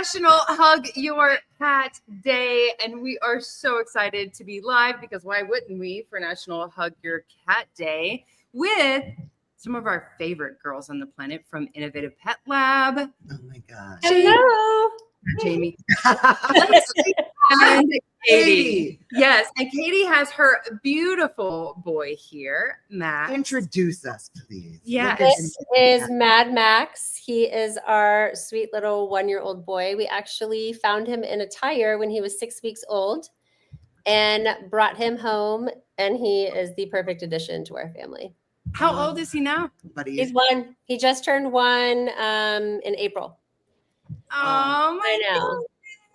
National Hug Your Cat Day, and we are so excited to be live because why wouldn't we for National Hug Your Cat Day with some of our favorite girls on the planet from Innovative Pet Lab. Oh my gosh. Hello. Jamie. And Katie. Yes, and Katie has her beautiful boy here, Max. Introduce us, please. Yes. This is Mad Max. He is our sweet little 1-year-old boy. We actually found him in a tire when he was 6 weeks old and brought him home, and he is the perfect addition to our family. How old is he now? He's 1. He just turned 1 in April. Oh my I know. goodness.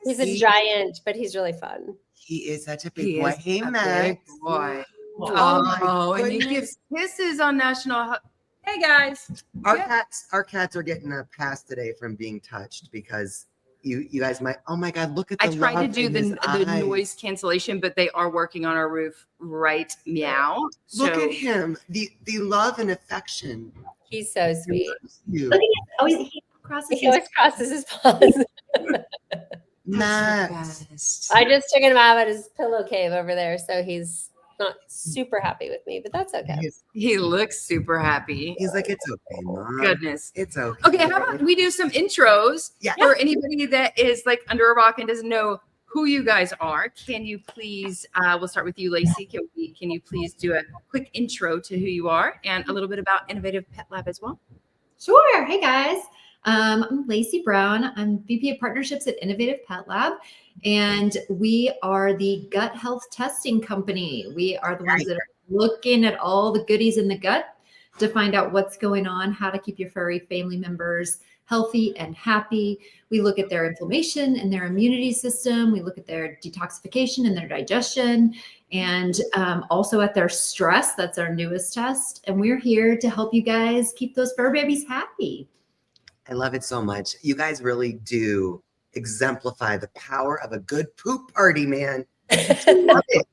He's a giant, but he's really fun. He is such a big boy. Hey, Max. Big boy. Oh, and he gives kisses on National Hug. Hey guys. Our cats are getting a pass today from being touched because you guys might. Oh my God! Look at the. I tried to do love in the his noise cancellation, but they are working on our roof right now. Look So at him. The love and affection. He's so sweet. You. Look at it. He He always crosses his paws. Max. I just took him out of his pillow cave over there, so he's not super happy with me, but that's okay. he looks super happy. He's like, it's okay, Mom. Goodness. It's okay. Okay, how about we do some intros Yeah. for anybody that is like under a rock and doesn't know who you guys are? Can you please? We'll start with you, Lacey. Can you please do a quick intro to who you are and a little bit about Innovative Pet Lab as well? Sure. Hey guys. I'm Lacey Brown. I'm VP of Partnerships at Innovative Pet Lab, and we are the gut health testing company. We are the ones that are looking at all the goodies in the gut to find out what's going on, how to keep your furry family members healthy and happy. We look at their inflammation and their immunity system. We look at their detoxification and their digestion, and also at their stress. That's our newest test. And we're here to help you guys keep those fur babies happy. I love it so much. You guys really do exemplify the power of a good poop party, man. Love it.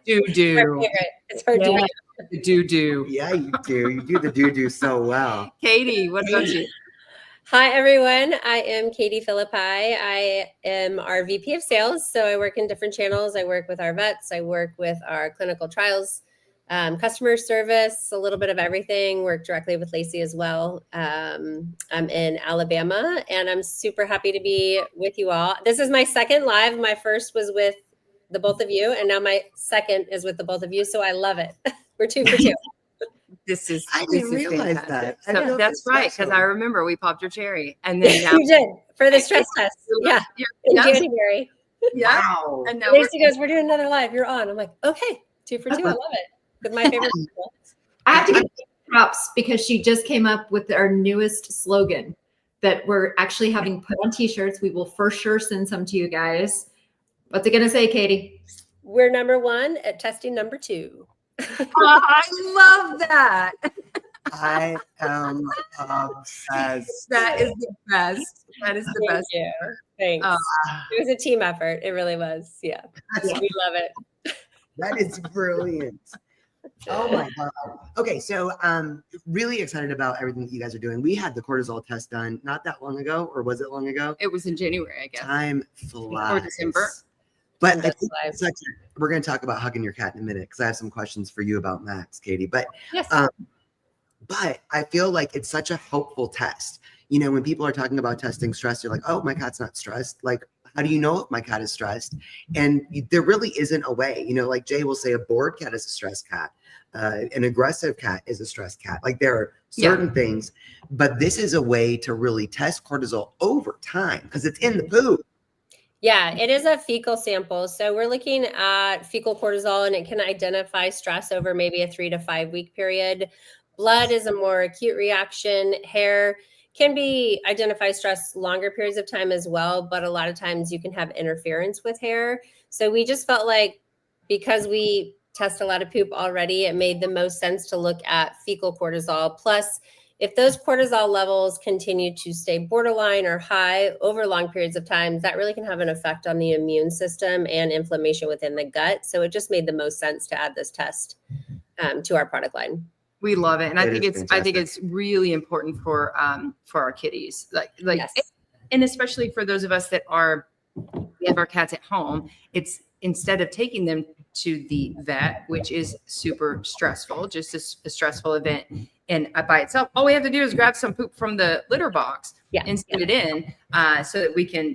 Do. It's her Yeah. doo. Do. Yeah, you do. You do the do so well. Katie, what about you? Hi, everyone. I am Katie Philippi. I am our VP of sales. So I work in different channels. I work with our vets. I work with our clinical trials, customer service, a little bit of everything. Work directly with Lacey as well. I'm in Alabama, and I'm super happy to be with you all. This is my second live. My first was with the both of you, and now my second is with the both of you. So I love it. We're 2 for 2. I didn't realize that. I So know that's it's right, because special. I remember we popped your cherry, and then now, You did for the stress test. Yeah, in yeah, January. yeah, Wow. and now Lacey goes, "We're doing another live. You're on." I'm like, "Okay, 2 for 2. I love it." With my favorite people. I have to give props because she just came up with our newest slogan that we're actually having put on t-shirts. We will for sure send some to you guys. What's it going to say, Katie? We're number 1 at testing number 2. I love that. I am obsessed. That is the best. That is the Thank best. you. Thanks. It was a team effort. It really was. Yeah. We love it. That is brilliant. Oh my God. Okay, so really excited about everything that you guys are doing. We had the cortisol test done not that long ago, or was it long ago? It was in January, I guess. Time flies. Or December. But I That's think live. it's we're going to talk about hugging your cat in a minute because I have some questions for you about Max, Katie. But Yes. but I feel like it's such a helpful test. You know, when people are talking about testing stress, you're like, oh, my cat's not stressed. Like, how do you know if my cat is stressed? And there really isn't a way. You know, like Jay will say a bored cat is a stressed cat. An aggressive cat is a stressed cat. Like there are certain things, but this is a way to really test cortisol over time because it's in the poop. Yeah, it is a fecal sample. So we're looking at fecal cortisol, and it can identify stress over maybe a 3 to 5 week period. Blood is a more acute reaction. Hair can be identify stress longer periods of time as well, but a lot of times you can have interference with hair. So we just felt like because we test a lot of poop already, it made the most sense to look at fecal cortisol. Plus, if those cortisol levels continue to stay borderline or high over long periods of time, that really can have an effect on the immune system and inflammation within the gut. So it just made the most sense to add this test to our product line. We love it, and I It think is it's fantastic. really important for our kitties. Like Yes. and especially for those of us that we have our cats at home, it's instead of taking them to the vet, which is super stressful, just a stressful event. And by itself, all we have to do is grab some poop from the litter box and send it in, so that we can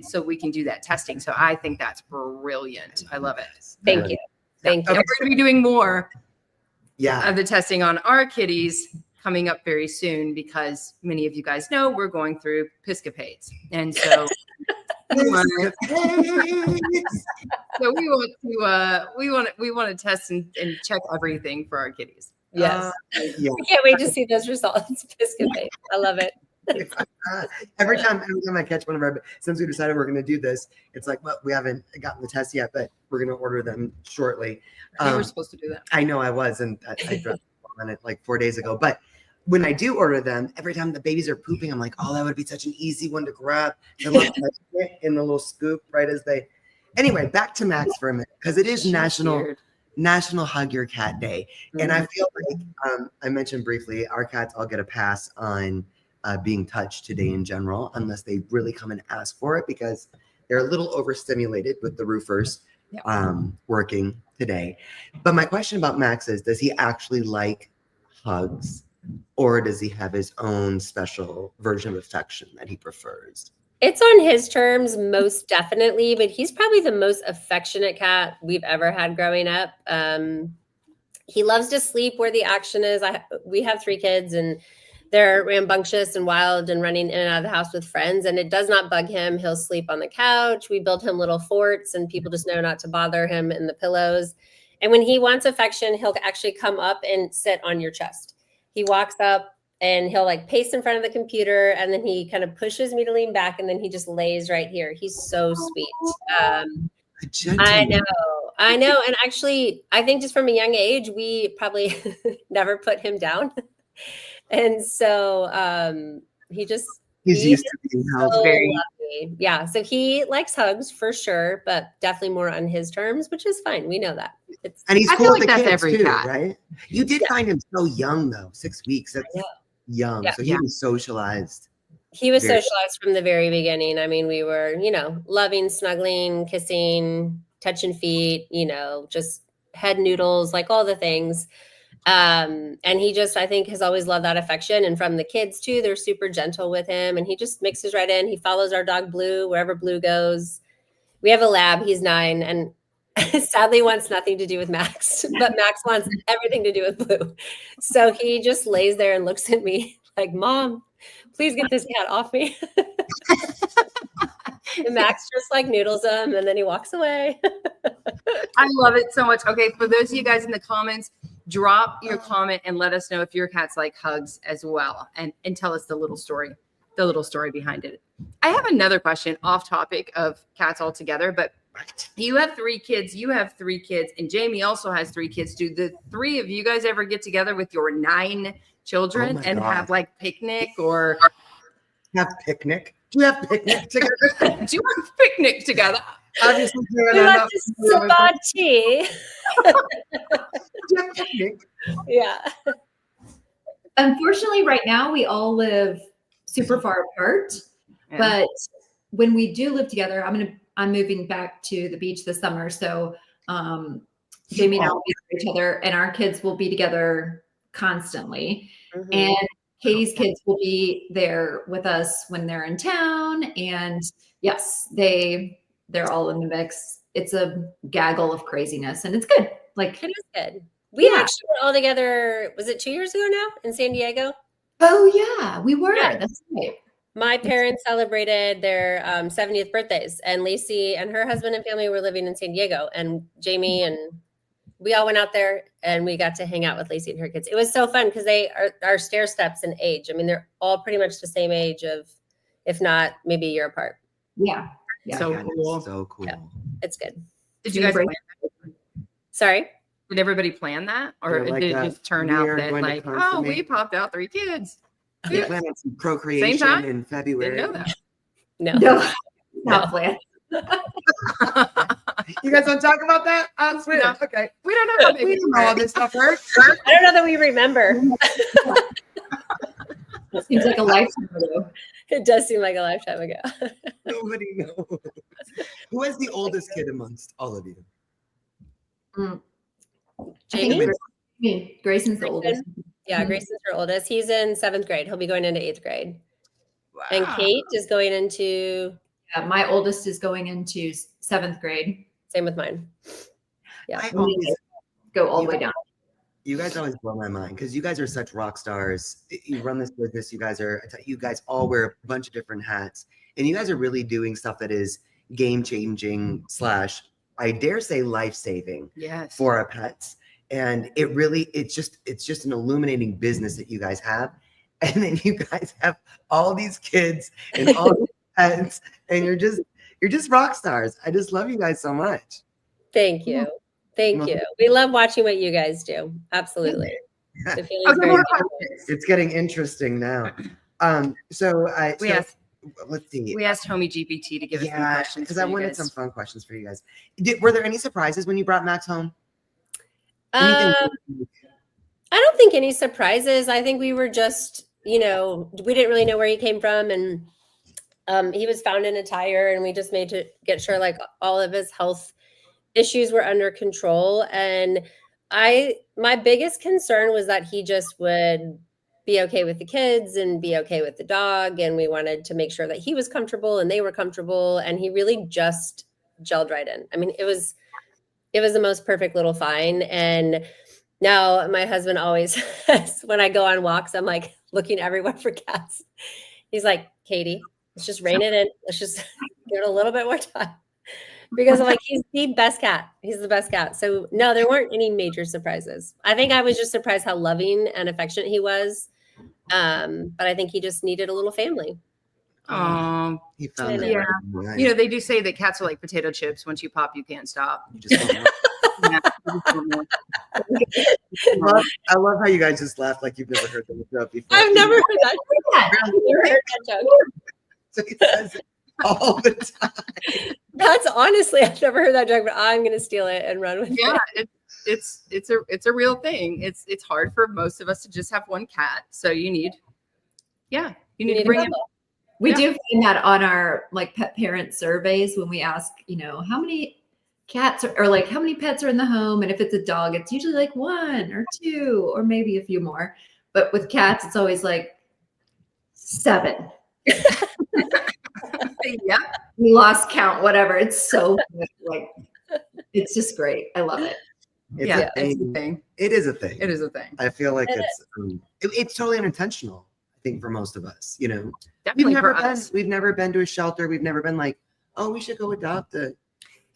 do that testing. So I think that's brilliant. I love it. Thank you. Thank you. And we're going to be doing more Yeah. of the testing on our kitties coming up very soon, because many of you guys know we're going through Piscapades. And so we want to test and check everything for our kitties. Yes. Yeah. I can't wait to see those results. Piscopate. I love it. Every time I catch one of our, since we decided we're going to do this, it's like, well, we haven't gotten the test yet, but we're going to order them shortly. You were supposed to do that. I know I was, and I dropped on it like 4 days ago. But when I do order them, every time the babies are pooping, I'm like, oh, that would be such an easy one to grab. In the little scoop right as they. Anyway, back to Max for a minute, because it is National Hug Your Cat Day. And I feel like I mentioned briefly, our cats all get a pass on being touched today in general, unless they really come and ask for it, because they're a little overstimulated with the roofers working today. But my question about Max is, does he actually like hugs, or does he have his own special version of affection that he prefers? It's on his terms, most definitely, but he's probably the most affectionate cat we've ever had growing up. He loves to sleep where the action is. We have 3 kids, and they're rambunctious and wild and running in and out of the house with friends, and it does not bug him. He'll sleep on the couch. We build him little forts, and people just know not to bother him in the pillows. And when he wants affection, he'll actually come up and sit on your chest. He walks up and he'll like pace in front of the computer, and then he kind of pushes me to lean back, and then he just lays right here. He's so sweet. I know. And actually, I think just from a young age, we probably never put him down. And so he's used to being held. So lovely. Yeah. So he likes hugs for sure, but definitely more on his terms, which is fine. We know that. And he's cool with the kids every too, cat. Right? You did find him so young though, 6 weeks. That's young. So he was socialized. He was socialized from the very beginning. I mean, we were, loving, snuggling, kissing, touching feet, just head noodles, like all the things. And he just, I think, has always loved that affection. And from the kids too, they're super gentle with him, and he just mixes right in. He follows our dog Blue wherever Blue goes. We have a lab. He's 9 and sadly wants nothing to do with Max, but Max wants everything to do with Blue. So he just lays there and looks at me like, Mom, please get this cat off me. And Max just like noodles him, and then he walks away. I love it so much. Okay, for those of you guys in the comments, drop your comment and let us know if your cats like hugs as well, and tell us the little story behind it. I have another question off topic of cats altogether, but you have 3 kids, and Jamie also has 3 kids. Do the 3 of you guys ever get together with your 9 children and have like picnic or have picnic? Do you have picnic together? Do you have picnic together? Obviously, we like to sip our tea. Yeah. Unfortunately, right now we all live super far apart. Yeah. But when we do live together, I'm moving back to the beach this summer. So Jamie and I will be with each other, and our kids will be together constantly. Mm-hmm. And Katie's kids will be there with us when they're in town. And yes, they're all in the mix. It's a gaggle of craziness, and it's good. Like, it is good. We actually were all together, was it 2 years ago now in San Diego? Oh yeah, we were. Yeah. That's right. My parents celebrated their 70th birthdays, and Lacey and her husband and family were living in San Diego, and Jamie and we all went out there and we got to hang out with Lacey and her kids. It was so fun because they are stair steps in age. I mean, they're all pretty much the same age of, if not maybe a year apart. Yeah. So cool. So cool. Yeah, it's good. Did you guys plan that? Sorry? Did everybody plan that? Or did it just turn out that like, oh, we popped out 3 kids? They planned on some procreation in February. Didn't know that. No. Not planned. You guys want to talk about that? No. Okay. We don't know. We don't know all this stuff works. I don't know that we remember. It seems like a lifetime ago. It does seem like a lifetime ago. Nobody knows. Who is the oldest kid amongst all of you? I Jamie? think Grayson's the oldest. Yeah, Mhm. Grayson's her oldest. He's in 7th grade. He'll be going into 8th grade. Wow. And Kate is going into, Yeah, my oldest is going into 7th grade. same with mine. Yeah. I And we always, go all the You way guys- down. you guys always blow my mind because you guys are such rock stars. You run this business. You guys all wear a bunch of different hats, and you guys are really doing stuff that is game changing / I dare say life saving Yes. for our pets. And it's just an illuminating business that you guys have. And then you guys have all these kids and all these pets, and you're just rock stars. I just love you guys so much. Thank you. Thank you. We love watching what you guys do. Absolutely. The feeling's Okay, very more mutual. questions. It's getting interesting now. Let's see. We asked Homie GPT to give us some Yeah, questions because for I you wanted guys. some fun questions for you guys. Were there any surprises when you brought Max home? Anything? I don't think any surprises. I think we were just, we didn't really know where he came from, and he was found in a tire, and we just made to get sure like all of his health issues were under control. And my biggest concern was that he just would be okay with the kids and be okay with the dog, and we wanted to make sure that he was comfortable and they were comfortable, and he really just gelled right in. I mean, it was the most perfect little find. And now my husband always says, when I go on walks, I'm like looking everywhere for cats. He's like, Katie, let's just rein it in. Let's just give it a little bit more time. Because I'm like, he's the best cat. He's the best cat. So no, there weren't any major surprises. I think I was just surprised how loving and affectionate he was. But I think he just needed a little family. He found that. Yeah. right away. You know, they do say that cats are like potato chips. Once you pop, you can't stop. You just don't know. I love how you guys just laugh like you've never heard the joke before. I've never heard that. I've never heard that joke. So he says it all the time. That's honestly, I've never heard that joke, but I'm gonna steal it and run with Yeah, it. it's a real thing. It's hard for most of us to just have one cat. So you need to bring a in. couple. We Yeah. do find that on our like pet parent surveys when we ask, how many cats or like how many pets are in the home, and if it's a dog, it's usually like 1 or 2 or maybe a few more. But with cats, it's always like 7. Yeah. We lost count, whatever. It's so good. Like it's just great. I love it. It's Yeah, a it's a thing. thing. It is a thing. It is a thing. I feel like It it's totally unintentional. I think for most of us, Definitely for us. we've never been to a shelter. We've never been like, oh, we should go adopt a.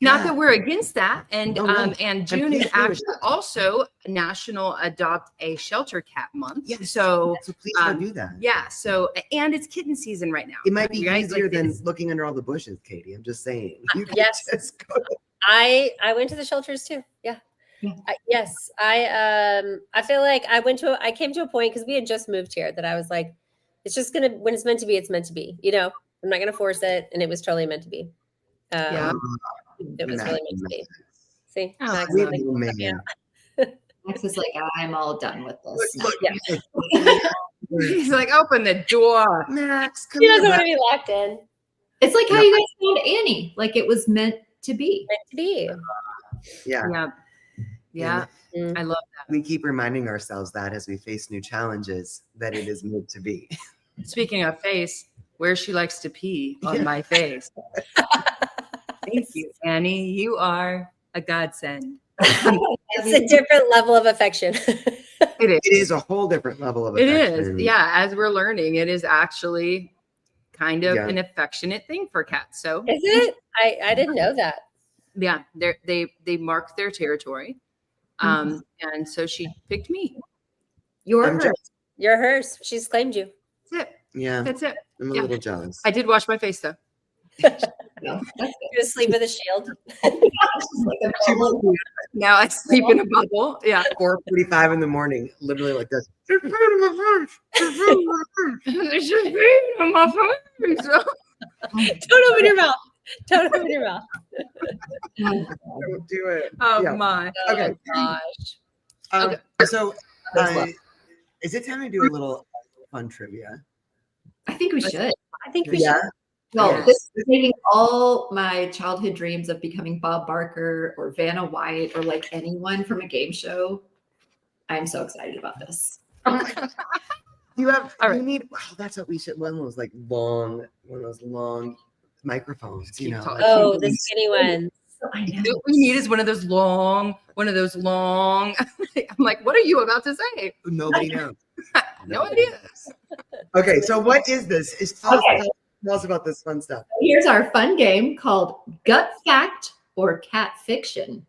Not cat. that we're against that. And No, no. and June is please do it. actually also National Adopt a Shelter Cat Month. Yes. So So please go do that. yeah. So and it's kitten season right now. It might be Right? easier Like, than it's- looking under all the bushes, Katie. I'm just saying. You can Yes. just go. I went to the shelters too. Yeah. Yeah. Yes. I feel like I came to a point because we had just moved here that I was like, it's just when it's meant to be, it's meant to be. I'm not gonna force it, and it was totally meant to be. Yeah. It was really meant to be. See, Oh, Max We is have like, a little man. Max is like, I'm all done with this. Look, Yeah. He's like, open the door. Max, come he here. doesn't want Max. to be locked in. It's like how you guys found Annie. Like it was meant to be. Meant to be. Yeah. Yeah. Yeah. Mm. I love We keep reminding ourselves that as we face new challenges, that it is meant to be. that. Speaking of face, where she likes to pee on Yeah. my face. Thank you, Annie. You are a godsend. It's a different level of affection. It is. It is a whole different level of It affection. is. Yeah. As we're learning, it is actually kind of Yeah. an affectionate thing for cats. So Is it? I didn't know that. yeah, they mark their territory. And so she picked me. You're I'm hers. just- You're hers. She's claimed you. That's it. Yeah, That's it. I'm a Yeah. little jealous. I did wash my face though. No, that's You sleep with a shield. good. Now I sleep in a bubble. Yeah. 4:45 in the morning, literally like this. It's just pain on my face. Don't open your mouth. Don't open your mouth. Don't do it. Oh Yeah. my. Okay. Oh, gosh. So, is it time to do a little fun trivia? I think we should. I think we Yeah. should. Well, Yes. this is making all my childhood dreams of becoming Bob Barker or Vanna White or like anyone from a game show. I'm so excited about this. You have, All you right. need, wow, that's what we should, one of those like long, one of those long microphones, you Keep know. talking. like Oh, people the use- skinny ones. I know. What we need is one of those long. I'm like, what are you about to say? Nobody knows. No idea. Okay, so what is this? Tell us about this fun stuff. Here's our fun game called Gut Fact or Cat Fiction.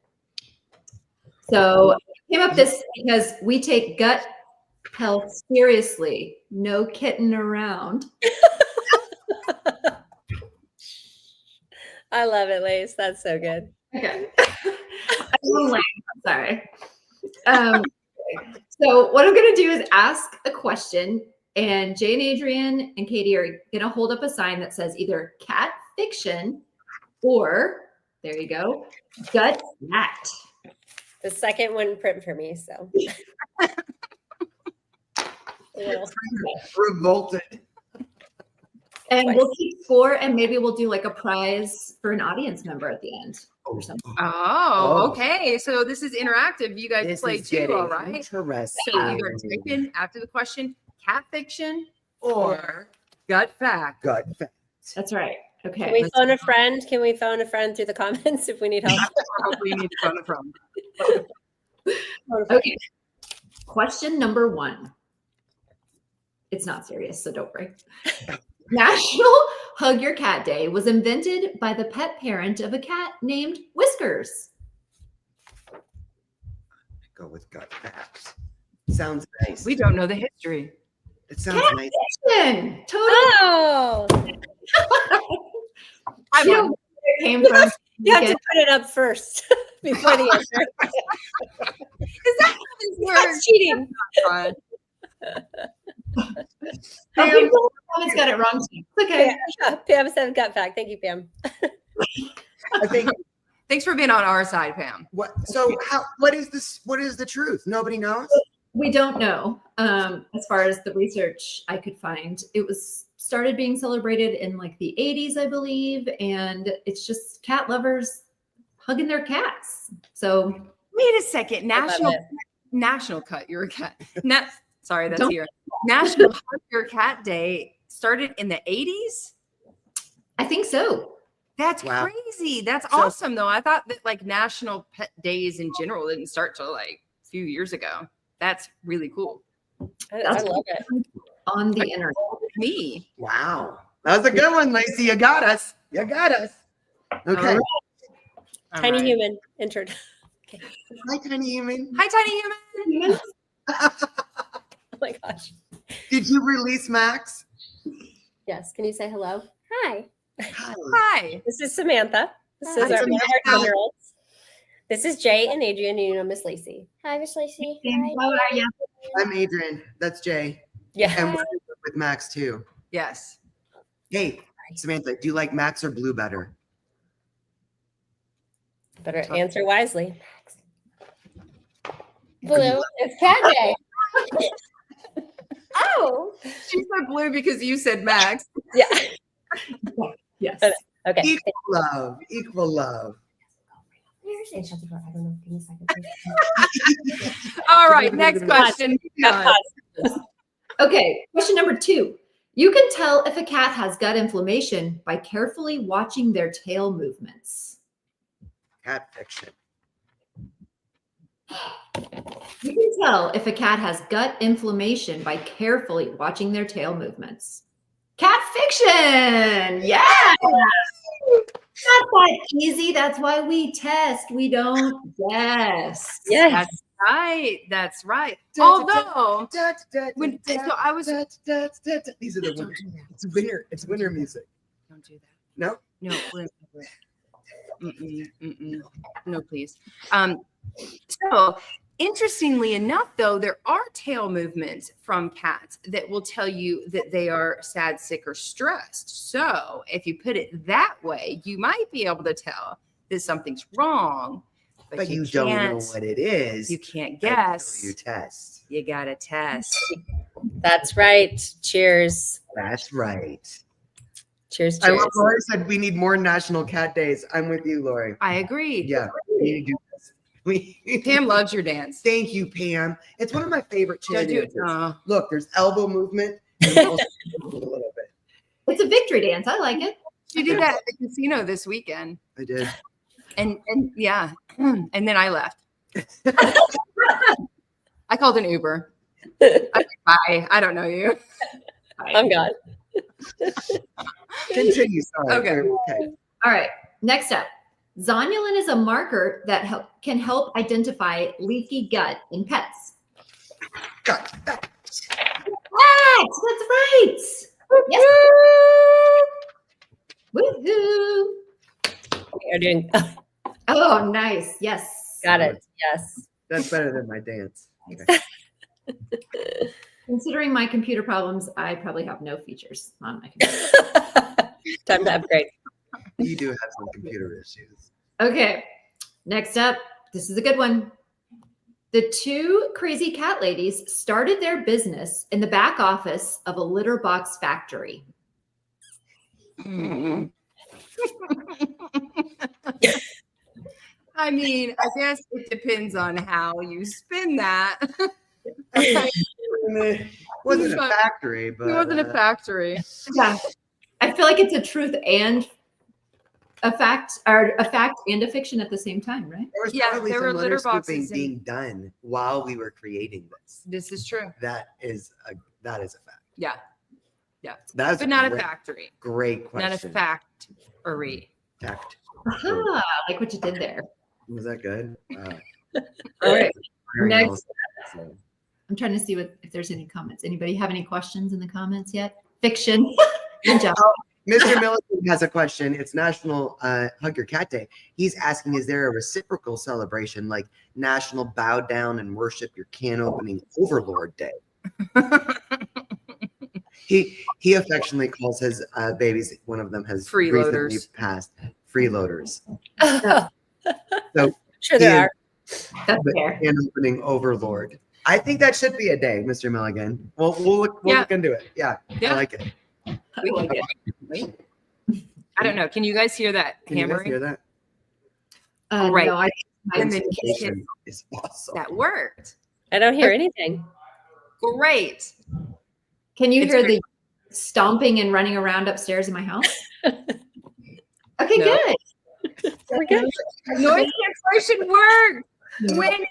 So I came up this because we take gut health seriously. No kidding around. I love it, Lace. That's so good. Okay. I'm sorry. So what I'm going to do is ask a question, and Jane, Adrian, and Katie are going to hold up a sign that says either cat fiction or, there you go, gut fact. The second wouldn't print for me, so. Well, Revolted. And we'll keep score, and maybe we'll do like a prize for an audience member at the end or something. Oh, okay. So this is interactive. You guys This play is too, getting all right? interesting. So either type in after the question cat fiction or gut fact. Gut fact. That's right. can Okay. we phone a friend? Can we phone a friend through the comments if we need help? Hopefully you need to phone it from. Okay. Question number 1. It's not serious, so don't worry. National Hug Your Cat Day was invented by the pet parent of a cat named Whiskers. Go with gut facts. Sounds nice. We don't know the history. It sounds Cat nice. fiction. Totally. Oh, I You know won. where it came from. you have to put it up first before the answer. Is that how this That's works? cheating. Fun. Oh, people always got it wrong too. It's okay. Yeah, Pam said gut fact. Thank you, Pam. I think Thanks for being on our side, Pam. what is this? What is the truth? Nobody knows. We don't know. As far as the research I could find, it was started being celebrated in like the 80s, I believe, and it's just cat lovers hugging their cats. So Wait a second. I love National Cut Your Cat. Sorry, that's Don't- here. National Hug Your Cat Day started in the 80s. I think so. That's Wow. crazy. That's So- awesome, though. I thought that like national pet days in general didn't start till like a few years ago. That's really cool. I That's love it. on the internet. Me. Wow, that was a good one, Lacey. You got us. You got us. Okay. All Tiny right. human entered. Hi, tiny human. Hi, tiny human. Oh my gosh. Did you release Max? Yes. Can you say hello? Hi. Hi. Hi. This is Samantha. This Hi, is our Samantha. 10-year-olds. This is Jay and Adrian. You know Miss Lacey. Hi, Miss Lacey. How are you? I'm Adrian. That's Jay. Yeah. And we're with Max too. Yes. Hey, Samantha, do you like Max or Blue better? Better answer wisely. Blue. It's cat day. Oh. She said blue because you said Max. Yeah. Yes. Okay. Equal love. Equal love. Hey, shut the door. I don't know. Give me a second. All right. Next question. Got pause. Okay. Question number 2. You can tell if a cat has gut inflammation by carefully watching their tail movements. Cat fiction. You can tell if a cat has gut inflammation by carefully watching their tail movements. Cat fiction. Yeah. Not that easy. That's why we test. We don't guess. Yes. That's right. That's right. Although, when, so I was. These are the Don't winter. do that. It's winter. It's winter music. Don't do that. No. No. No, please. So interestingly enough, though, there are tail movements from cats that will tell you that they are sad, sick, or stressed. So if you put it that way, you might be able to tell that something's wrong, But you don't know can't- what it is. You can't until guess. You test. You gotta test. That's right. Cheers. That's right. Cheers, I cheers. love Lori said we need more National Cat Days. I'm with you, Lori. I agree. Yeah, we need to do this. Pam loves your dance. Thank you, Pam. It's one of my favorite chair Don't do dances. it. Look, there's elbow movement and also a little bit. It's a victory dance. I like it. She did that at the casino this weekend. I did. And yeah. And then I left. I called an Uber. I was like, bye. I don't know you. I'm gone. Continue. Sorry. Okay. All right. Next up, zonulin is a marker that can help identify leaky gut in pets. Got that. That's right. Yes. Woohoo! You're doing. Oh, nice. Yes. Got it. Yes. That's better than my dance. Okay. Considering my computer problems, I probably have no features on my computer. Time to upgrade. You do have some computer issues. Okay. Next up, this is a good one. The two crazy cat ladies started their business in the back office of a litter box factory. I mean, I guess it depends on how you spin that. It wasn't a factory, but It wasn't a factory. Yeah. I feel like it's a truth and a fact, or a fact and a fiction at the same time, right? there was Yeah, probably there some were litter scooping boxes being done while we were creating this. This is true. That is a fact. Yeah. That's But not a great, factory. Great Not a question. factory. Fact. Aha, like what you did there. Was that good? All right. Very Next. well said. I'm trying to see if there's any comments. Anybody have any questions in the comments yet? Fiction. Good job. Mr. Milligan has a question. It's National Hug Your Cat Day. He's asking, is there a reciprocal celebration like National Bow Down and Worship Your Can Opening Overlord Day? He affectionately calls his babies, one of them has Freeloaders. recently passed, freeloaders. So, sure there are. That's But fair. can opening overlord. I think that should be a day, Mr. Milligan. We'll look into it. Yeah, Yeah. I like it. We like it. I don't know. Can you guys hear that Can you guys hammering? hear that? Right. No, And then Anticipation is awesome. that worked. I don't hear anything. Great. can you It's hear great. the stomping and running around upstairs in my house? Okay, No. good. We're good. Noise cancellation worked. Winning.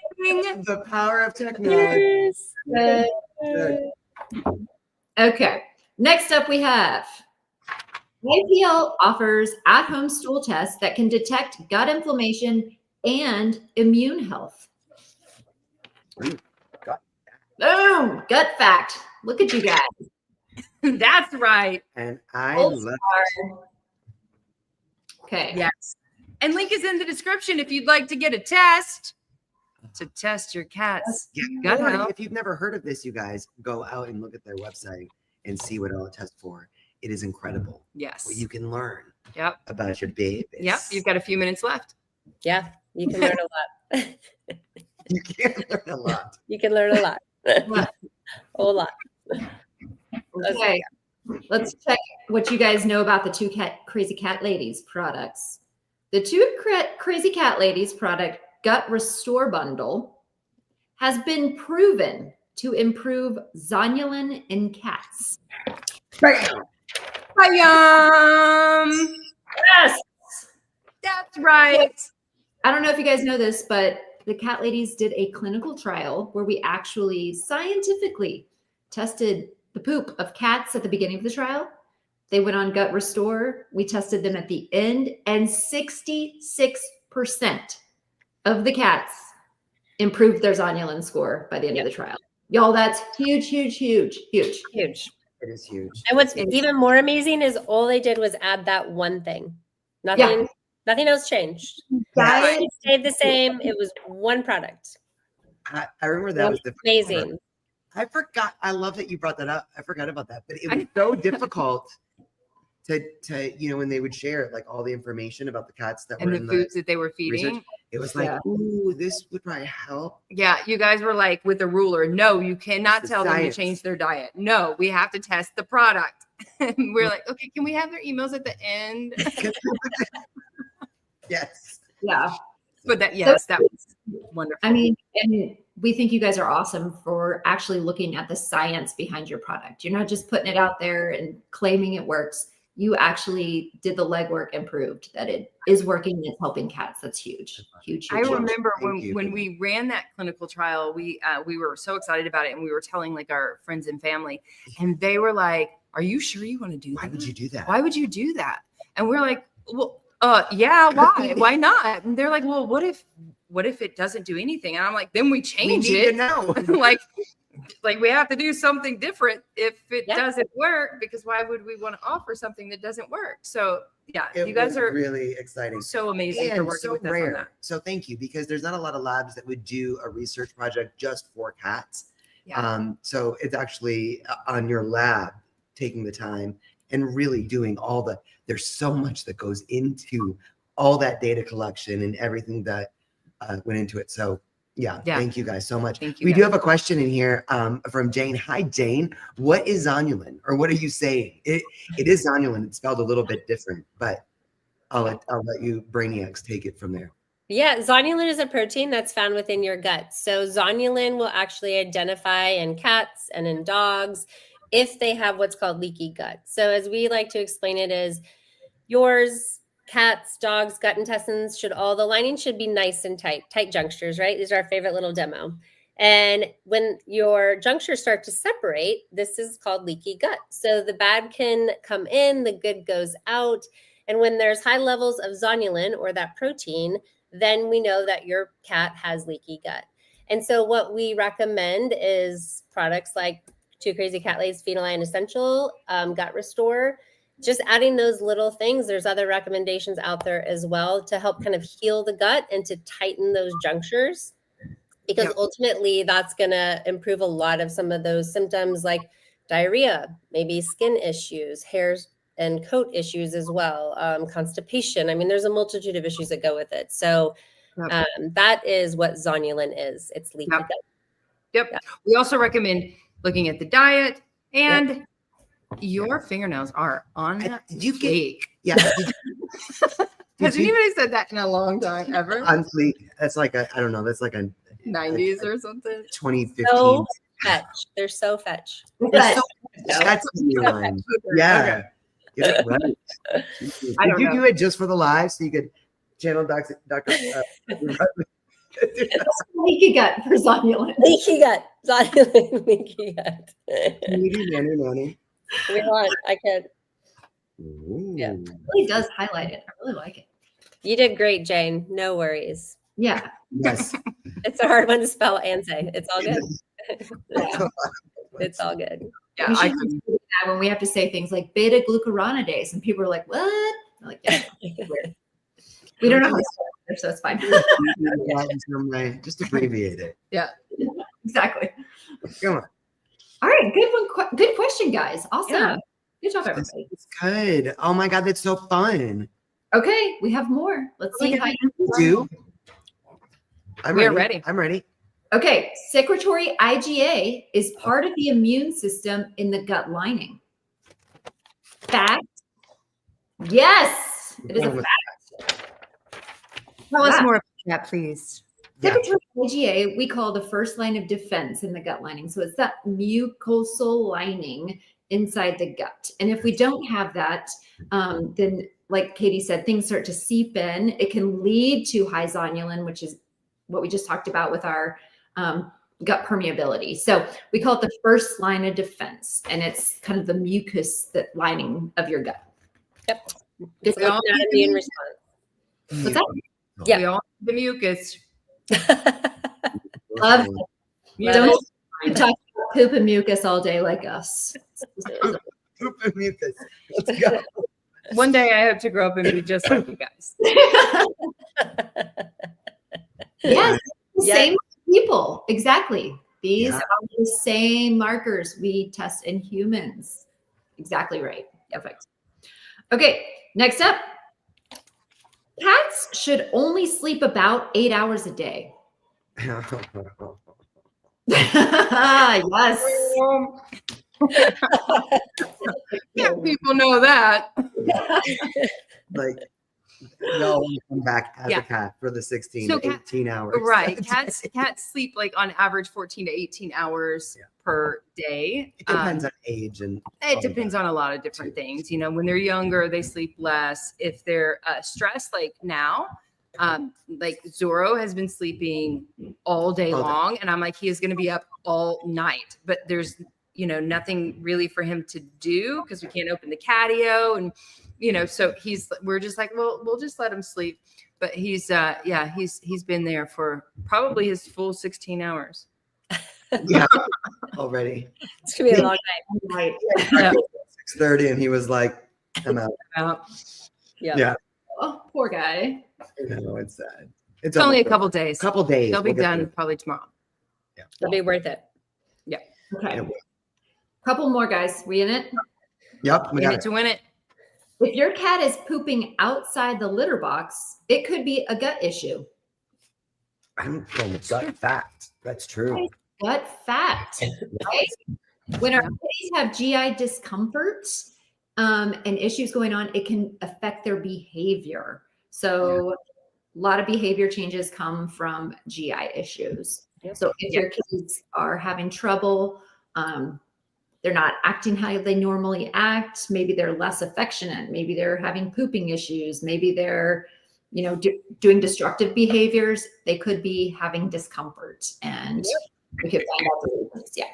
The power of technology. Cheers. Good. Okay. Next up, we have IPL offers at-home stool tests that can detect gut inflammation and immune health. Boom! Gut fact. Look at you guys. That's right. And I Gold love Okay. Yes. And link is in the description if you'd like to get a test to test your cat's gut Or health. if you've never heard of this, you guys go out and look at their website and see what it'll test for. It is incredible Yes. what you can learn Yep. about your babies. Yep. You've got a few minutes left. Yeah, you can learn a lot. You can learn a lot. You can learn a lot. A whole lot. Okay. Let's check what you guys know about the two crazy cat ladies products. The two crazy cat ladies product, Gut Restore Bundle, has been proven to improve zonulin in cats. Bam! Yes. That's right. I don't know if you guys know this, but the cat ladies did a clinical trial where we actually scientifically tested the poop of cats at the beginning of the trial. They went on Gut Restore. We tested them at the end, and 66% of the cats improved their zonulin score by the end of the trial. Y'all, that's huge, huge, huge, huge. Huge. It is huge. And what's even more amazing is all they did was add that one thing. Nothing else changed. Diet. It stayed the same. It was one product. I remember that was the Amazing. I forgot. I love that you brought that up. I forgot about that, but it was so difficult to when they would share like all the information about the cats that And were the in foods that they were feeding. research. It was like, Yeah. ooh, this would probably help. Yeah, you guys were like with a ruler. No, you cannot It's the tell them to science. change their diet. No, we have to test the product. And we're like, okay, can we have their emails at the end? Yes. Yeah. But that was wonderful. I mean, and we think you guys are awesome for actually looking at the science behind your product. You're not just putting it out there and claiming it works. You actually did the legwork and proved that it is working and it's helping cats. That's huge, huge, I huge. huge. remember Thank you. when we ran that clinical trial, we were so excited about it, and we were telling like our friends and family, and they were like, "Are you sure you want to do that? Why would you do that? Why would you do that?" And we're like, "Well, yeah, why? Why not?" And they're like, "Well, what if it doesn't do anything?" And I'm like, "Then we We change need it." to know. like we have to do something different if it Yeah. doesn't work, because why would we want to offer something that doesn't work? So yeah, It you guys was are really exciting. so amazing for And working so with us on rare. that. So thank you, because there's not a lot of labs that would do a research project just for cats. Yeah. So it's actually on your lab taking the time and really doing there's so much that goes into all that data collection and everything that went into it. So yeah, thank you guys so much. Thank you. We guys. do have a question in here from Jane. Hi, Jane. What is zonulin, or what are you saying? It is zonulin. It's spelled a little bit different, but I'll let you brainiacs take it from there. Yeah, zonulin is a protein that's found within your gut. So zonulin will actually identify in cats and in dogs if they have what's called leaky gut. So as we like to explain it is yours, cats, dogs, gut intestines the lining should be nice and tight junctures, right? These are our favorite little demo. And when your junctures start to separate, this is called leaky gut. So the bad can come in, the good goes out. And when there's high levels of zonulin, or that protein, then we know that your cat has leaky gut. And so what we recommend is products like Two Crazy Cat Lays Feline Essential, Gut Restore. Just adding those little things. There's other recommendations out there as well to help kind of heal the gut and to tighten those junctures, because ultimately that's going to improve a lot of some of those symptoms like diarrhea, maybe skin issues, hairs and coat issues as well, constipation. I mean, there's a multitude of issues that go with it. So that is what zonulin is. It's leaky gut. Yep. We also recommend looking at the diet, and your fingernails are on fleek. Yeah. Has anybody said that in a long time ever? On fleek. That's like I don't know. That's like a 90s or something. 2015. So fetch. They're so fetch. That's your line. Yeah. Get it right. Did you do it just for the live so you could channel Dr. Leaky gut for zonulin. Leaky gut. Zonulin, leaky gut. Nanny. We want. I could. Yeah. It really does highlight it. I really like it. You did great, Jane. No worries. Yeah. Yes. It's a hard one to spell and say. It's all good. It's all good. Yeah, We should do that when we have to say things like beta glucuronidase, and people are like, "What?" I'm like, yeah, we don't know how to spell it, so it's fine. Just abbreviate it. Yeah. Exactly. Come on. All right, good one. Good question, guys. Awesome. Yeah. Good job, everybody. It's good. Oh my God, that's so fun. Okay, we have more. Let's see how you do. We're ready. I'm ready. Okay, secretory IgA is part of the immune system in the gut lining. Fact? Yes, it is a fact. Tell us more about that, please. Secretory IgA, we call the first line of defense in the gut lining. So it's that mucosal lining inside the gut. And if we don't have that, then like Katie said, things start to seep in. It can lead to high zonulin, which is what we just talked about with our gut permeability. So we call it the first line of defense, and it's kind of the mucus, that lining of your gut. Yep. It's It's not immune response. What's that? Yeah. We all have the mucus. Love You Don't know, talk about poop and mucus all day like us. Poop and mucus. Let's go. one day I hope to grow up and be just like you guys. Yes, Yeah. same people. Exactly. These Yeah. are the same markers we test in humans. Exactly right. Perfect. Okay, next up. Cats should only sleep about 8 hours a day. Yes. Yeah, people know that. Like, y'all want to come back as Yeah. a cat for the 16 So to 18 hours. Right. Cats sleep like on average 14 to 18 hours per day. It depends on age and It depends on a lot of different things. You know, when they're younger, they sleep less. If they're stressed, like now, like Zorro has been sleeping all day All day. long, and I'm like, he is going to be up all night. But there's, you know, nothing really for him to do because we can't open the catio, and you know, so we're just like, well, we'll just let him sleep. But he's been there for probably his full 16 hours. Yeah, already. It's gonna be a long night. Yeah. 6:30, and he was like, "I'm out." Yeah. Yeah, Oh, poor guy. I know, it's sad. It's only a almost couple over. days. Couple days. They'll be we'll get done through it. probably tomorrow. It'll be worth it. Okay. Yeah. Couple more, guys. We in it? Yep, we We got need it. to win it. If your cat is pooping outside the litter box, it could be a gut issue. I'm going with gut fact. That's true. Gut fact, right? When our kitties have GI discomfort and issues going on, it can affect their behavior. So a lot of behavior changes come from GI issues. So if your kids are having trouble, they're not acting how they normally act, maybe they're less affectionate, maybe they're having pooping issues, maybe they're, you know, doing destructive behaviors, they could be having discomfort, and we could find out the reasons. Yeah.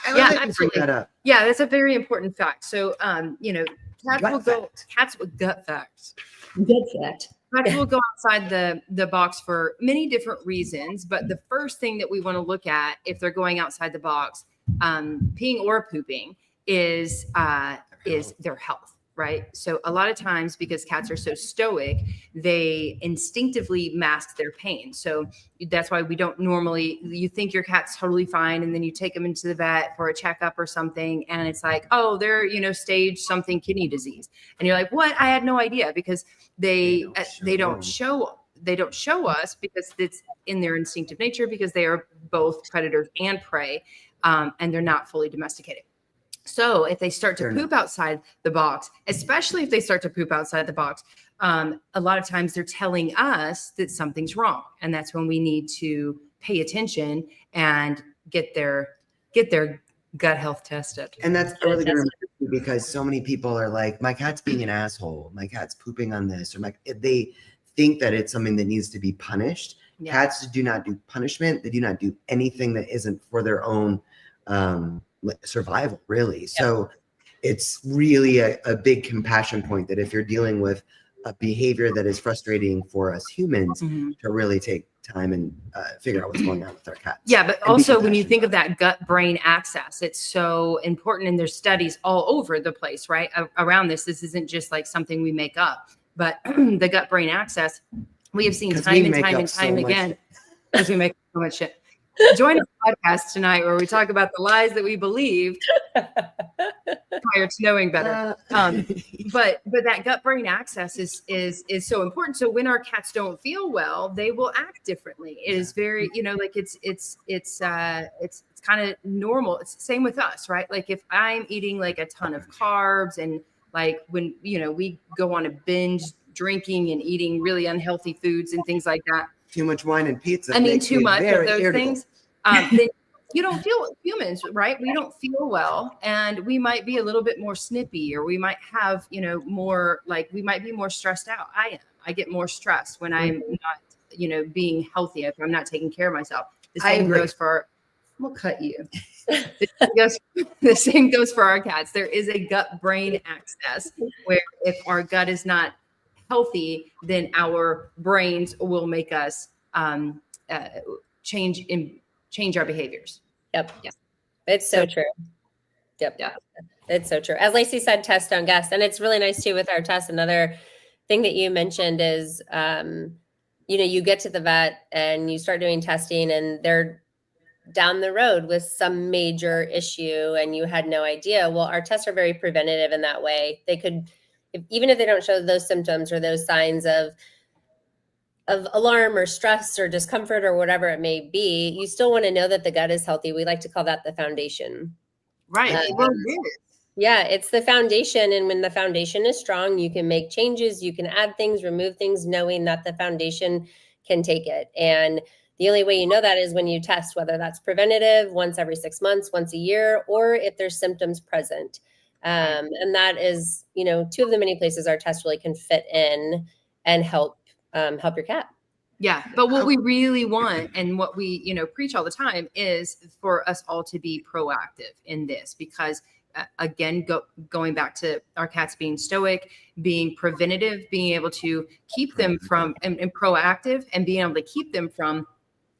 I Yeah, love that you bring absolutely. that up. Yeah, that's a very important fact. So, you know, cats with gut facts. Good fact. Cats will go outside the box for many different reasons, but the first thing that we want to look at if they're going outside the box, peeing or pooping, is their health, right? So a lot of times, because cats are so stoic, they instinctively mask their pain. So that's why we don't normally, you think your cat's totally fine, and then you take them into the vet for a checkup or something, and it's like, oh, they're, you know, stage something kidney disease. And you're like, what? I had no idea, because they don't show us, because it's in their instinctive nature, because they are both predators and prey, and they're not fully domesticated. So if they start to poop outside the box, especially if they start to poop outside the box, a lot of times they're telling us that something's wrong. And that's when we need to pay attention and get their gut health tested. And that's a really good reminder, because so many people are like, my cat's being an asshole, my cat's pooping on this, or they think that it's something that needs to be punished. Yeah. Cats do not do punishment. They do not do anything that isn't for their own survival, really. So it's really a big compassion point, that if you're dealing with a behavior that is frustrating for us humans, to really take time and figure out what's going on with our cats. Yeah, but also when you think of that gut-brain axis, it's so important, and there's studies all over the place, right, around this. This isn't just like something we make up, but the gut-brain axis, we have seen time and time again, because we make so much shit. Join our podcast tonight where we talk about the lies that we believed prior to knowing better. But that gut brain axis is so important. So when our cats don't feel well, they will act differently. It is very, you know, like it's kind of normal. It's the same with us, right? Like if I'm eating like a ton of carbs, and like when, you know, we go on a binge drinking and eating really unhealthy foods and things like that. Too much wine and pizza. I mean, too much of those irritable. things. Then you don't feel, humans, right? We don't feel well, and we might be a little bit more snippy, or we might have, you know, more, like, we might be more stressed out. I get more stressed when I'm not, you know, being healthy, if I'm not taking care of myself. The same goes for, we'll cut you. The same goes for our cats. There is a gut brain axis where if our gut is not healthy, then our brains will make us change our behaviors. Yep. It's so true. Yep. Yeah. It's so true. As Lacey said, test, don't guess. And it's really nice too with our tests. Another thing that you mentioned is, you know, you get to the vet and you start doing testing, and they're down the road with some major issue and you had no idea. Well, our tests are very preventative in that way. They could, even if they don't show those symptoms or those signs of alarm or stress or discomfort or whatever it may be, you still want to know that the gut is healthy. We like to call that the foundation. Right. Well, it is. Yeah, it's the foundation. And when the foundation is strong, you can make changes, you can add things, remove things, knowing that the foundation can take it. And the only way you know that is when you test, whether that's preventative, once every 6 months, once a year, or if there's symptoms present. And that is, two of the many places our test really can fit in and help your cat. Yeah, but what we really want and what we, preach all the time is for us all to be proactive in this because again, going back to our cats being stoic, being preventative, being able to keep them from and proactive and being able to keep them from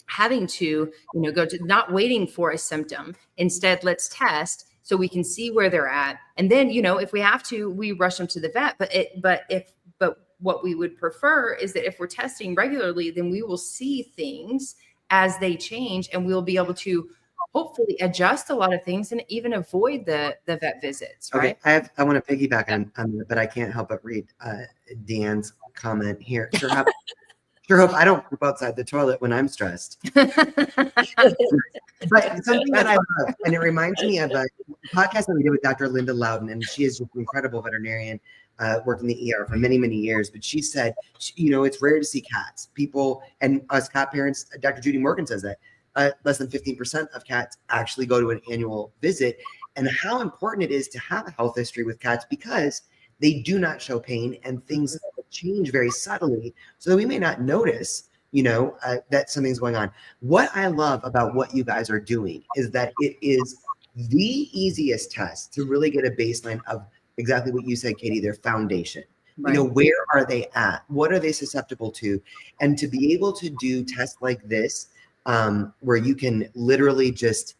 having to, go to not waiting for a symptom. Instead, let's test so we can see where they're at. And then, if we have to, we rush them to the vet. But what we would prefer is that if we're testing regularly, then we will see things as they change and we'll be able to hopefully adjust a lot of things and even avoid the vet visits, right? Okay, I want to piggyback on that, but I can't help but read Deanne's comment here. Sure hope I don't poop outside the toilet when I'm stressed. But something that I love, and it reminds me of a podcast that we did with Dr. Linda Loudon, and she is just an incredible veterinarian, worked in the ER for many, many years. But she said, it's rare to see cats. People and us cat parents, Dr. Judy Morgan says that less than 15% of cats actually go to an annual visit, and how important it is to have a health history with cats because they do not show pain and things change very subtly, so that we may not notice, that something's going on. What I love about what you guys are doing is that it is the easiest test to really get a baseline of exactly what you said, Katie, their foundation. Right. Where are they at? What are they susceptible to? And to be able to do tests like this, where you can literally just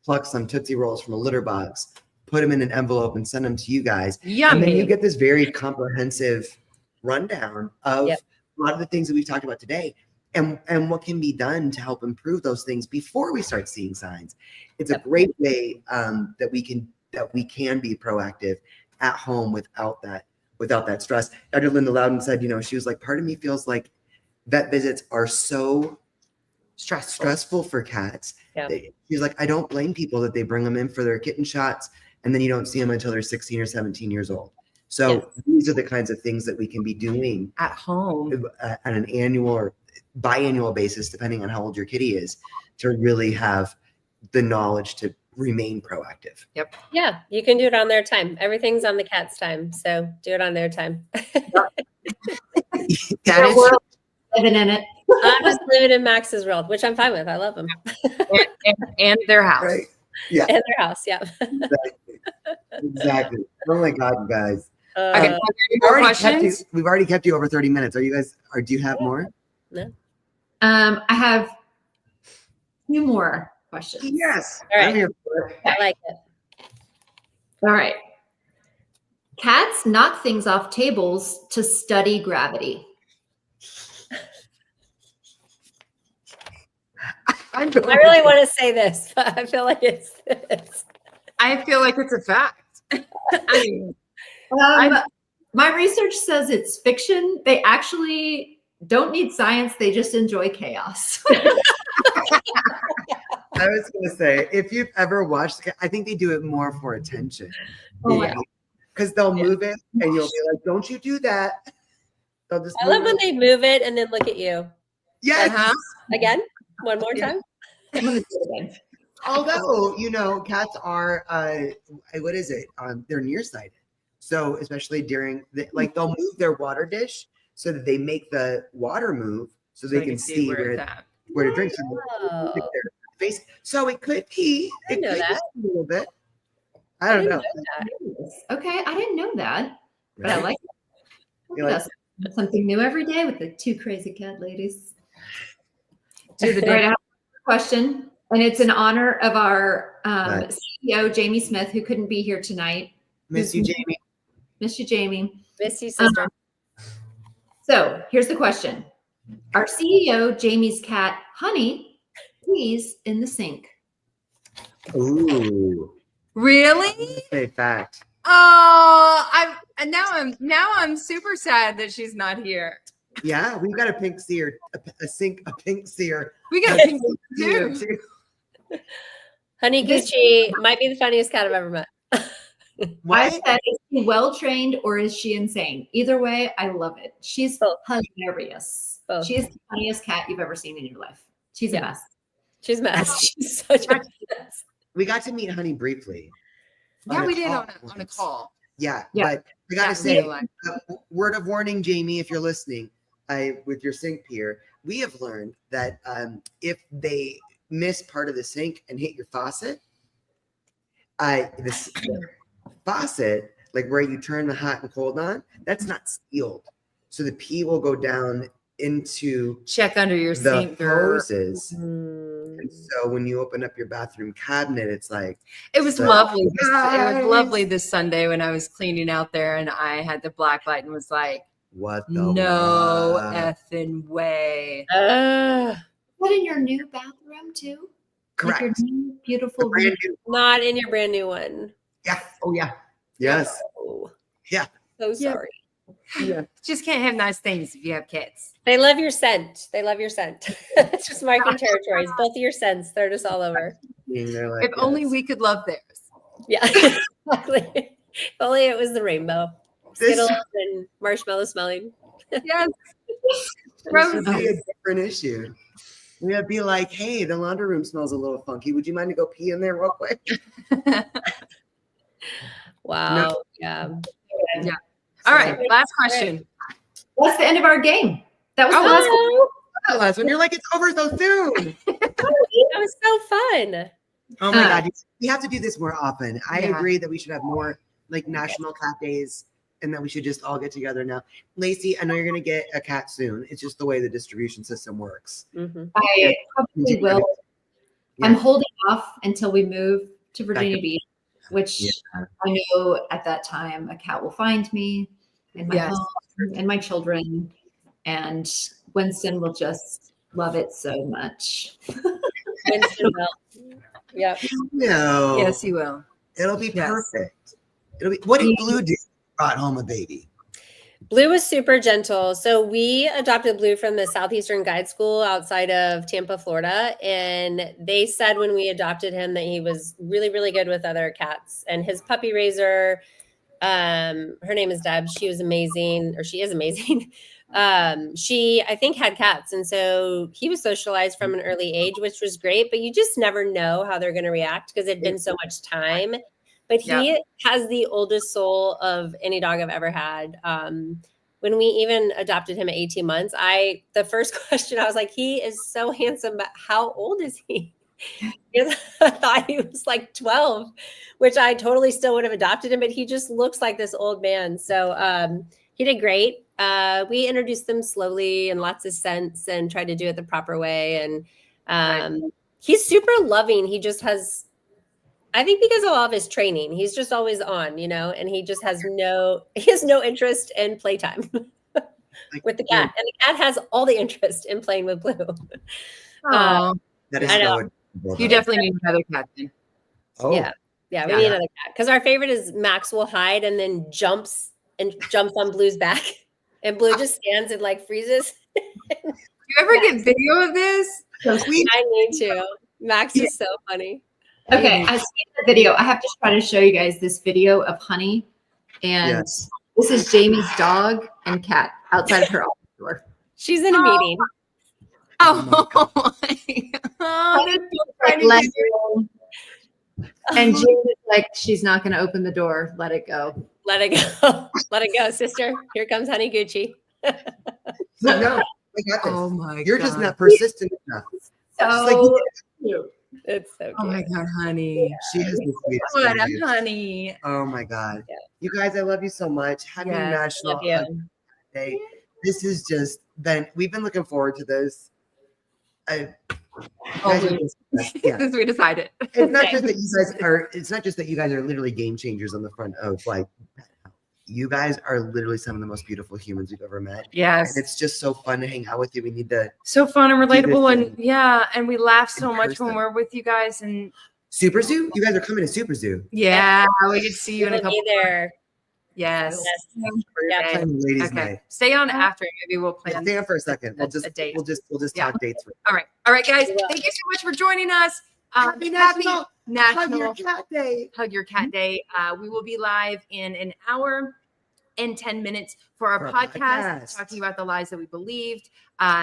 pluck some Tootsie Rolls from a litter box, put them in an envelope and send them to you guys. Yummy. And then you get this very comprehensive rundown of a lot of the things that we've talked about today and what can be done to help improve those things before we start seeing signs. It's a great way that we can be proactive at home without that stress. Dr. Linda Loudon said, she was like, part of me feels like vet visits are so stressful for cats. Yeah. She's like, I don't blame people that they bring them in for their kitten shots and then you don't see them until they're 16 or 17 years old. So these are the kinds of things that we can be doing at home on an annual or biannual basis, depending on how old your kitty is, to really have the knowledge to remain proactive. Yep. Yeah, you can do it on their time. Everything's on the cat's time, so do it on their time. That is Living in it. I'm just living in Max's world, which I'm fine with. I love them. and their house. right. Yeah. And their house, yeah. Exactly. Oh my God, guys. Okay. We've already kept you over 30 minutes. Do you have more? No. I have 2 more questions. Yes. All right. I'm here for it. I like it. All right. Cats knock things off tables to study gravity. I really want to say this, but I feel like it's this. I feel like it's a fact. I mean, My research says it's fiction. They actually don't need science. They just enjoy chaos. I was going to say, if you've ever watched, I think they do it more for attention. Oh, yeah. Because they'll move it and you'll be like, don't you do that. They'll just I love when they move it and then look at you. Yes. Uh-huh. Again? One more time? I'm gonna do it again. Although, cats are, what is it? They're nearsighted. So especially during, they'll move their water dish so that they make the water move so they can see where to drink. So their face. So it could be. I know that. A little bit. I don't know. Okay, I didn't know that, but I Right? like it. Look at us. Something new every day with the 2 crazy cat ladies. To the All right, I have a question, and it's in honor of our Right. CEO, Jamie Smith, who couldn't be here tonight. Miss you, Jamie. Miss you, Jamie. Miss you, sister. So here's the question. Our CEO, Jamie's cat, Honey, pees in the sink. Ooh. Really? Say fact. Oh, I'm super sad that she's not here. Yeah, we've got a pink seer, a pink seer. We got a pink too. Honey This- Gucci might be the funniest cat I've ever met. I What? said, is she well trained or is she insane? Either way, I love it. She's Both. hilarious. Both. She is the funniest cat you've ever seen in your life. She's a Yeah. mess. She's a mess. She's such a mess. We got to meet Honey briefly. Yeah, a we did call on a once. call. Yeah, Yeah. but I gotta Not say, real life. word of warning, Jamie, if you're listening, with your sink here, we have learned that if they miss part of the sink and hit your faucet, this faucet, like where you turn the hot and cold on, that's not sealed, so the pee will go down into Check under your the sink. Girl. hoses. And so when you open up your bathroom cabinet, it's like It was So- lovely. It was Guys. lovely this Sunday when I was cleaning out there and I had the black light and was like, what the no what? effing way. What in your new bathroom too? Like your Correct. new The beautiful brand room. new. Not in your brand new one. Yeah. Oh yeah. Yes. Oh. Yeah. So Yeah. sorry. Just can't have nice things if you have kids. They love your scent. They love your scent. It's just marking territories. Both of your scents. They're just all over. They're like, If only yes. we could love theirs. Yeah. Exactly. If only it was the rainbow. This Skittles and marshmallow smelling. Yes. would be a different issue. We'd be like, hey, the laundry room smells a little funky. Would you mind to go pee in there real quick? Wow. Yeah. All right. Last question. That's the end of our game. That was Oh, the last one. Oh, That last one, you're like, it's over so soon. that was so fun. Oh my God. We have to do this more often. I Yeah. agree that we should have more like national cat days and that we should just all get together now. Lacey, I know you're going to get a cat soon. It's just the way the distribution system works. Mhm. I probably will. Yeah. I'm holding off until we move to Virginia Beach, which Yeah. I know at that time a cat will find me in my Yes. home and my children, and Winston will just love it so much. Winston Bell. Yep. No. Yes, you will. It'll be Yes. perfect. It'll be. What did Blue do? Brought home a baby. Blue was super gentle. So we adopted Blue from the Southeastern Guide School outside of Tampa, Florida. And they said when we adopted him that he was really, really good with other cats. And his puppy raiser, her name is Deb. She was amazing, or she is amazing. She, I think, had cats. And so he was socialized from an early age, which was great. But you just never know how they're going to react because it'd been so much time. But he has the oldest soul of any dog I've ever had. When we even adopted him at 18 months, the first question I was like, he is so handsome, but how old is he? Because I thought he was like 12, which I totally still would have adopted him, but he just looks like this old man. So he did great. We introduced them slowly and lots of scents and tried to do it the proper way. And he's super loving. He just has, I think because of all of his training, he's just always on, and he just has no interest in playtime with the cat. And the cat has all the interest in playing with Blue. Oh, That is I know. so adorable. you definitely need another cat then. Oh, Yeah. Yeah, we need another cat. Because our favorite is Max will hide and then jumps on Blue's back. And Blue just stands and like freezes. Do you ever get video of this? So sweet. I need to. Max is so funny. Okay, I see the video. I have to try to show you guys this video of Honey, and Yes. this is Jamie's dog and cat outside of her office door. She's in a meeting. Oh, my God. That's so Like, funny. let go. And Jamie's like, she's not going to open the door. Let it go. Let it go. Let it go, sister. Here comes Honey Gucci. No, I got this. Oh, my You're God. just not persistent enough. So cute. It's so cute. Oh, my God, honey. She has the sweetest What a values. honey. Oh my God. Yeah. You guys, I love you so much. Happy Yes, National Love you. Hug Day. This has just been, we've been looking forward to this. You guys are just- yeah. Since we decided. It's not just that you guys are, it's not just that you guys are literally game changers on the front of like, you guys are literally some of the most beautiful humans we've ever met. Yes. And it's just so fun to hang out with you. We need to So fun and Do this relatable. And thing yeah, and we laugh so in much when person. we're with you guys. And Super Zoo. You guys are coming to Super Zoo. yeah, we could see you in a We'll couple. be there. Yes. Yes. We're planning ladies' Okay. night. Stay on after. Maybe we'll Yeah, plan. stay on for a second. a date. We'll just Yeah. talk dates. All right. All right, guys. We will. Thank you so much for joining us. Happy National Hug Your Cat Day. Hug Your Cat Day. We will be live in an hour and 10 minutes for our For our podcast, podcast. talking about the lies that we believed.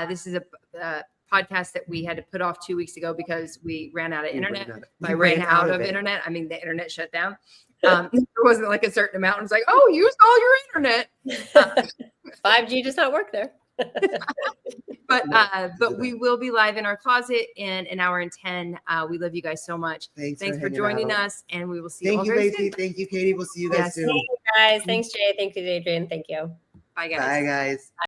This is a podcast that we had to put off 2 weeks ago because we ran out of internet. By ran out of internet, I mean the internet shut down. There wasn't like a certain amount. It was like, oh, use all your internet. 5G does not work there. But we will be live in our closet in an hour and 10. We love you guys so much. Thanks for hanging joining out. us, and we will see you Thank all you, very Lacey. soon. Thank you, Katie. We'll see you guys Yes. soon. Thank you guys. Thanks, Jay. Thank you, Adrian. Thank you. Bye, guys. Bye, guys.